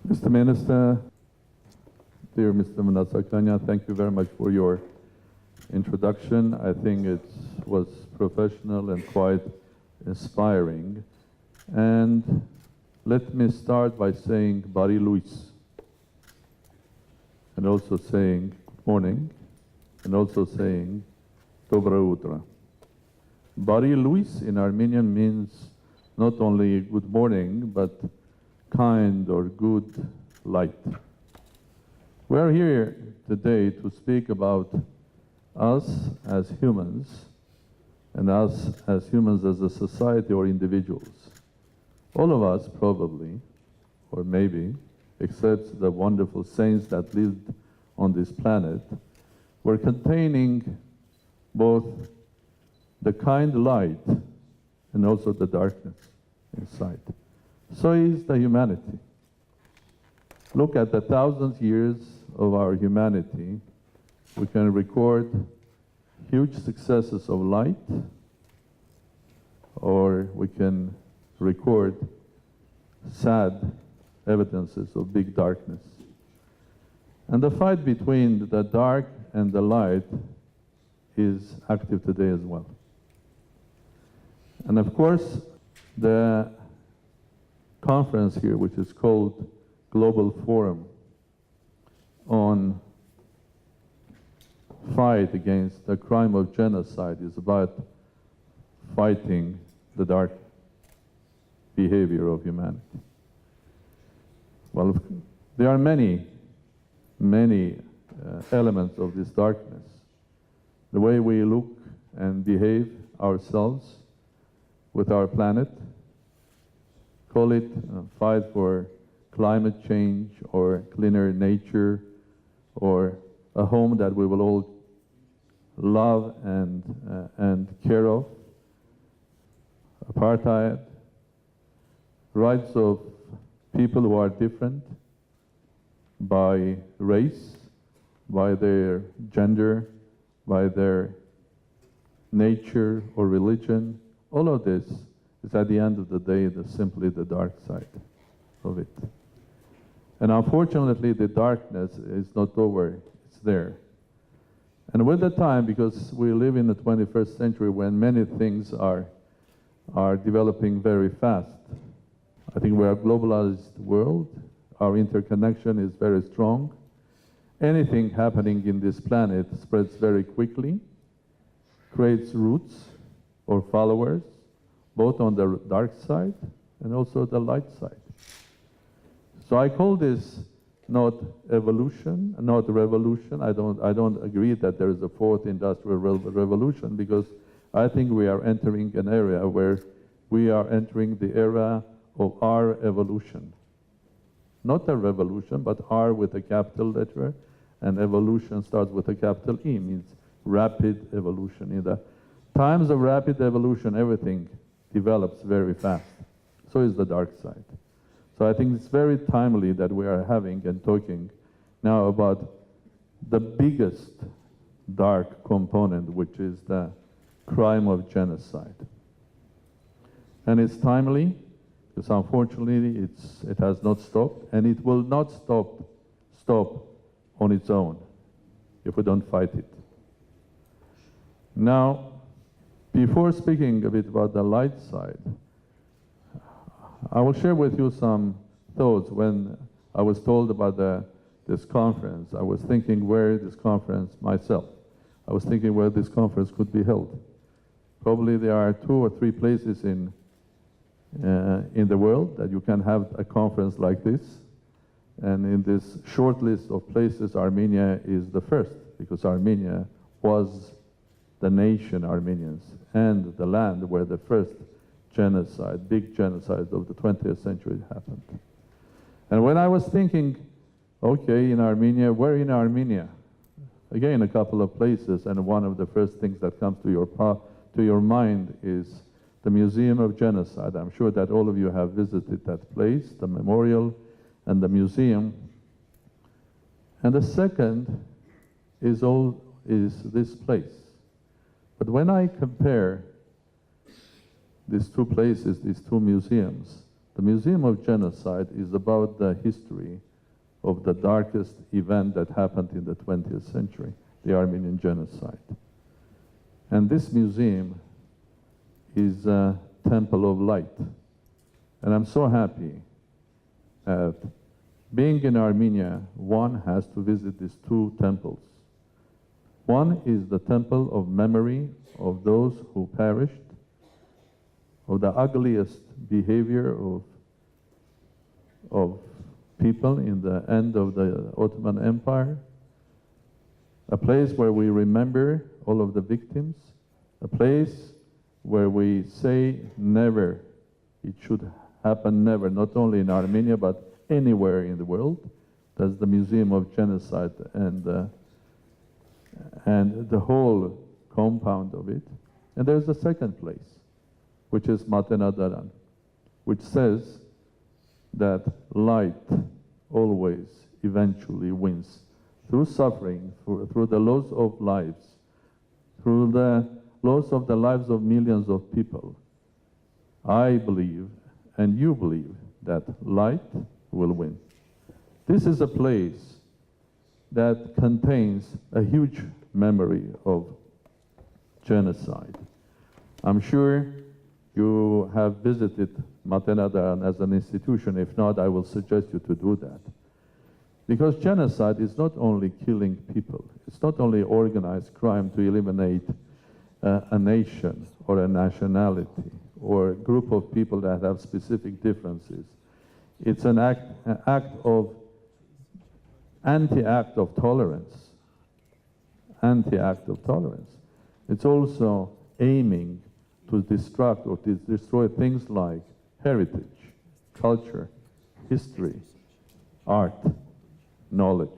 Mr. Minister, dear Mr. Nasakanya, thank you very much for your introduction. I think it was professional and quite inspiring. And let me start by saying Bari Luis, and also saying good morning, and also saying Dobra Utra. Bari Luis in Armenian means not only good morning, but kind or good light. We are here today to speak about us as humans, and us as humans as a society or individuals. All of us probably, or maybe, except the wonderful saints that lived on this planet, were containing both the kind light and also the darkness inside. So is the humanity. Look at the 1,000 years of our humanity. We can record huge successes of light, or we can record sad evidences of big darkness. And the fight between the dark and the light is active today as well. And of course, the conference here, which is called Global Forum on Fight Against the Crime of Genocide, is about fighting the dark behavior of humanity. Well, there are many elements of this darkness. The way we look and behave ourselves with our planet, call it fight for climate change or cleaner nature or a home that we will all love and care of, apartheid, rights of people who are different by race, by their gender, by their nature or religion. All of this is at the end of the day simply the dark side of it. And unfortunately, the darkness is not over, it's there. And with the time, because we live in the 21st century when many things are developing very fast. I think we are a globalized world. Our interconnection is very strong. Anything happening in this planet spreads very quickly, creates roots or followers, both on the dark side and also the light side. So I call this not evolution, not revolution. I don't agree that there is a fourth industrial revolution, because I think we are entering an area where we are entering the era of our evolution. Not a revolution, but R with a capital letter, and evolution starts with a capital E, means rapid evolution. In the times of rapid evolution, everything develops very fast. So is the dark side. So I think it's very timely that we are having and talking now about the biggest dark component, which is the crime of genocide. And it's timely because unfortunately it has not stopped, and it will not stop on its own if we don't fight it. Now, before speaking a bit about the light side, I will share with you some thoughts. When I was told about this conference, I was thinking where this conference myself. I was thinking where this conference could be held. Probably there are 2 or 3 places in the world that you can have a conference like this. And in this short list of places, Armenia is the first, because Armenia was the nation Armenians and the land where the first genocide, big genocide of the 20th century happened. And when I was thinking, okay, in Armenia, where in Armenia? Again, a couple of places, and one of the first things that comes to your mind is the Museum of Genocide. I'm sure that all of you have visited that place, the memorial and the museum. And the second is this place. But when I compare these 2 places, these 2 museums, The Museum of Genocide is about the history of the darkest event that happened in the 20th century, the Armenian genocide. And this museum is a temple of light. And I'm so happy that being in Armenia, one has to visit these two temples. One is the temple of memory of those who perished, of the ugliest behavior of people in the end of the Ottoman Empire, a place where we remember all of the victims, a place where we say never, it should happen never, not only in Armenia, but anywhere in the world. That's the Museum of Genocide and the whole compound of it. And there's a second place, which is Matenadaran, which says that light always eventually wins. Through suffering, through the loss of lives, through the loss of the lives of millions of people, I believe, and you believe, that light will win. This is a place that contains a huge memory of genocide. I'm sure you have visited Matenadaran as an institution. If not, I will suggest you to do that. Because genocide is not only killing people, it's not only organized crime to eliminate a nation or a nationality or a group of people that have specific differences. It's an anti-act of tolerance. Anti-act of tolerance. It's also aiming to destruct or to destroy things like heritage, culture, history, art, knowledge.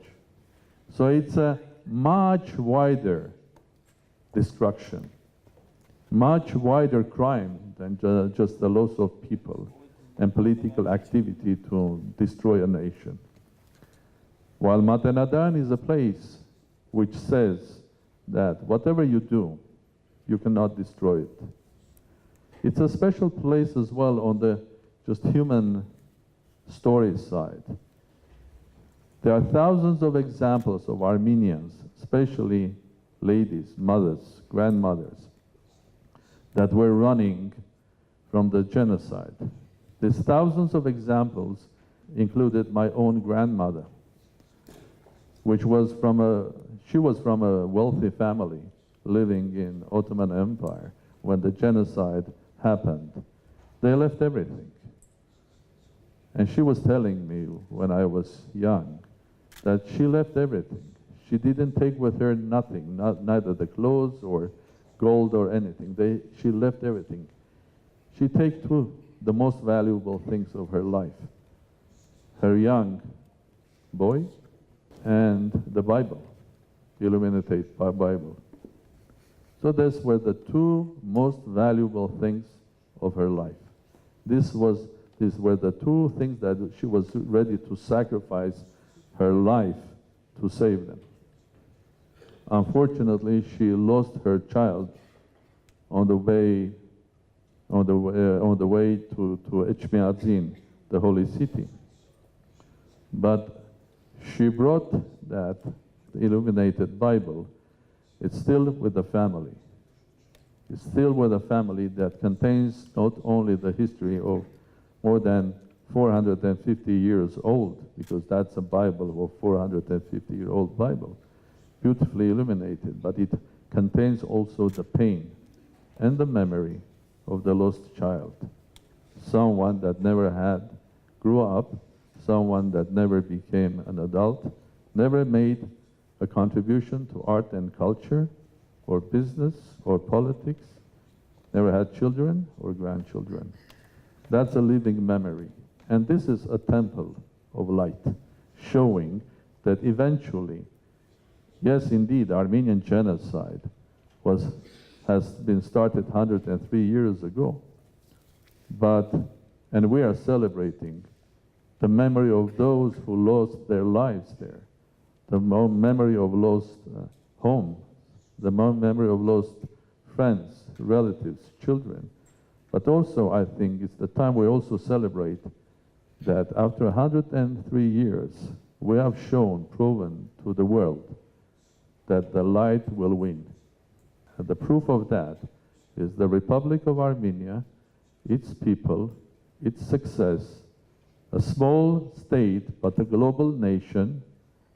So it's a much wider destruction, much wider crime than just the loss of people and political activity to destroy a nation. While Matenadaran is a place which says that whatever you do, you cannot destroy it. It's a special place as well on the just human story side. There are thousands of examples of Armenians, especially ladies, mothers, grandmothers, that were running from the genocide. These thousands of examples included my own grandmother, which was from a wealthy family living in Ottoman Empire. When the genocide happened, they left everything. And she was telling me when I was young that she left everything. She didn't take with her nothing, neither the clothes or gold or anything. She left everything. She took two the most valuable things of her life: her young boy and the Bible, illuminated Bible. So these were the two most valuable things of her life. These were the two things that she was ready to sacrifice her life to save them. Unfortunately, she lost her child on the way to Echmiadzin, the holy city. But she brought that illuminated Bible. It's still with the family. It's still with a family that contains not only the history of more than 450 years old, because that's a Bible of 450-year-old Bible, beautifully illuminated, but it contains also the pain and the memory of the lost child, someone that never grew up, someone that never became an adult, never made a contribution to art and culture, or business, or politics, never had children or grandchildren. That's a living memory. And this is a temple of light, showing that eventually, yes, indeed, Armenian genocide has been started 103 years ago, and we are celebrating the memory of those who lost their lives there, the memory of lost homes, the memory of lost friends, relatives, children. But also, I think it's the time we also celebrate that after 103 years, we have proven to the world that the light will win. And the proof of that is the Republic of Armenia, its people, its success, a small state but a global nation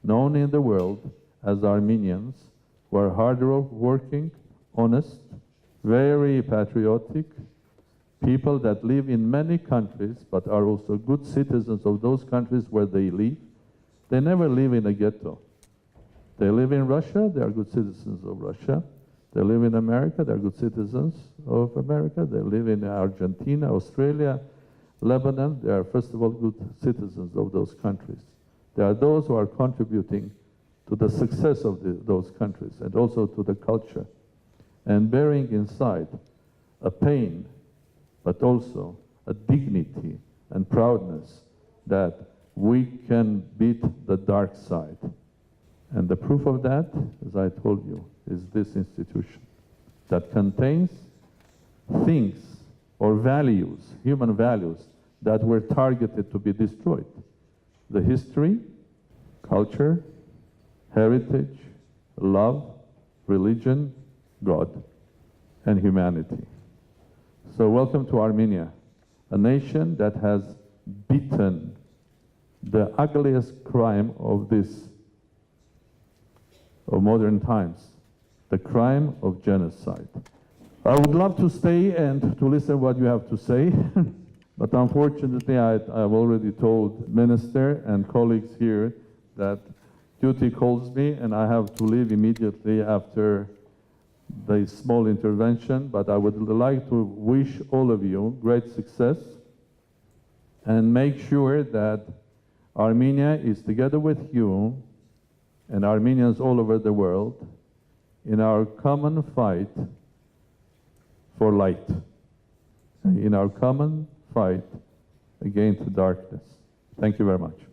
known in the world as Armenians, who are hard-working, honest, very patriotic, people that live in many countries but are also good citizens of those countries where they live. They never live in a ghetto. They live in Russia, they are good citizens of Russia. They live in America, they are good citizens of America. They live in Argentina, Australia, Lebanon. They are, first of all, good citizens of those countries. There are those who are contributing to the success of those countries and also to the culture, and bearing inside a pain, but also a dignity and proudness that we can beat the dark side. And the proof of that, as I told you, is this institution that contains things or values, human values, that were targeted to be destroyed. The history, culture, heritage, love, religion, God, and humanity. So welcome to Armenia, a nation that has beaten the ugliest crime of modern times, the crime of genocide. I would love to stay and to listen what you have to say, but unfortunately I've already told Minister and colleagues here that duty calls me and I have to leave immediately after the small intervention, but I would like to wish all of you great success and make sure that Armenia is together with you and Armenians all over the world in our common fight for light, in our common fight against darkness. Thank you very much.